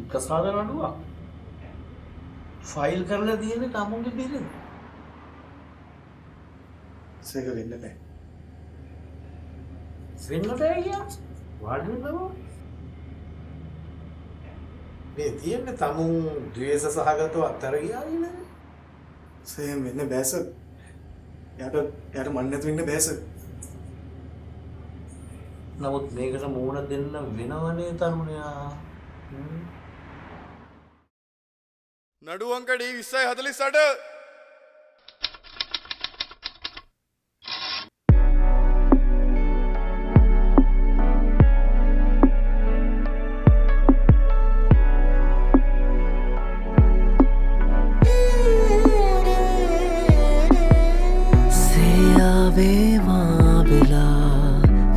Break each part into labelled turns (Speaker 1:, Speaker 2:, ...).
Speaker 1: කසාද නඩුවක්. ෆයිල් කරලා තියෙන්නේ තමුන්ගේ බිරිඳ.
Speaker 2: සේක වෙන්න බෑ.
Speaker 1: වෙන්න බෑ කියන්නේ. වාඩි වෙන්නකො. මේ තියෙන්නේ තමුන් ද්වේෂ සහගතව අත්තර ගියානේ නේද?
Speaker 2: සේම වෙන්න බෑ සර්. යාට මන් නැතු වෙන්න බෑ සර්.
Speaker 1: නමුත් මේකට මූණ දෙන්න වෙනවනේ තරුණයා.
Speaker 3: නඩු අංක D2048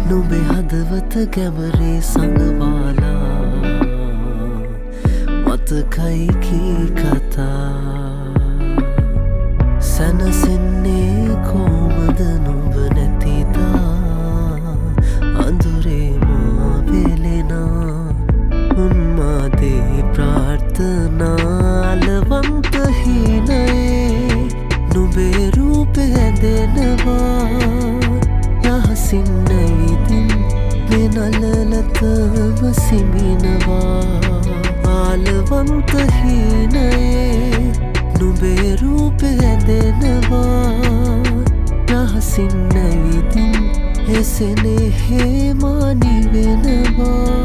Speaker 4: නුඹේ හදවත කැමරේ සඟවාලා මතකයි කී කතා සැනසෙන්නේ කොහොමද නුඹ නැතිදා අඳුරේ මා වෙලෙනා උන්මාදේ ප්‍රාර්ථනාලවන්ත හීනයේ නුඹේ රූපය ඇඳෙනවා යහසින් නැවිදින් වෙනලලතම සිමිනවා ආලවන්ත හීනයේ නුඹේ රූපය ඇඳෙනවා යහසින් නැවිදින් එසෙනේ හේමානි වෙනවා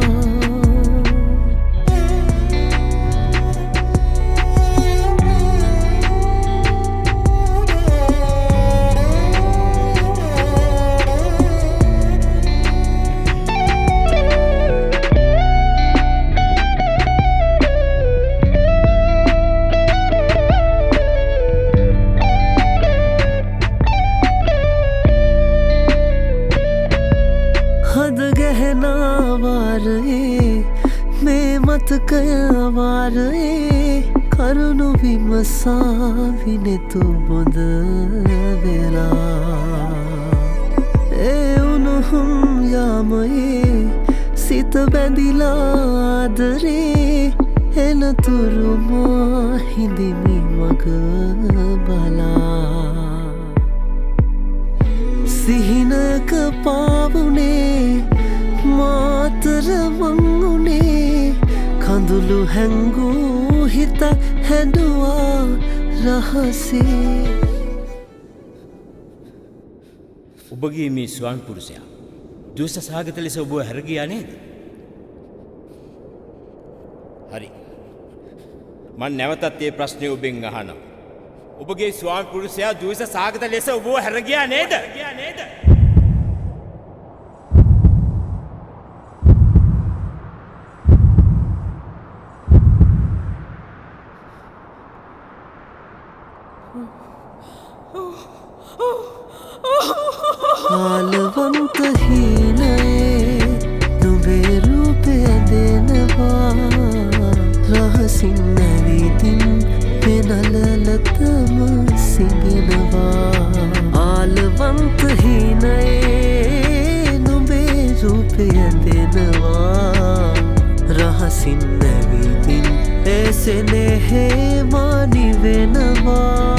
Speaker 4: මේ මතකය වාරයේ කරුණු විමසාවිනෙතු බොඳ වෙලා ඒ උණුහුම් යාමයේ සිත බැඳිලා ආදරේ එනතුරු මා හිඳිමි මග බලා සිහිනක පාවුනේ මාතර වංගුනේ කඳුළු හැංගූ හිත හැඩුවා රහසේ
Speaker 5: ඔබගේ මේ ස්වාමි පුරුෂයා ද්වේෂ සහගත ලෙස ඔබව හැරගියා නේද? හරි. මම නැවතත් මේ ප්‍රශ්නේ ඔබෙන් අහනවා. ඔබගේ ස්වාමි පුරුෂයා ද්වේෂ සහගත ලෙස ඔබව හැරගියා නේද?
Speaker 4: ආලවන්ත හීනයේ නුඹේ රූපය ඇඳෙනවා රහසින් නැවිදින් වෙනලලතම සිඹෙනවා ආලවන්ත හීනයේ නුඹේ රූපය ඇඳෙනවා රහසින් නැවිදින් එසෙනේ හේමානි වෙනවා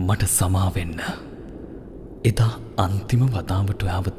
Speaker 6: මට සමාවෙන්න එදා අන්තිම වතාවට ඔයාව දැක්ක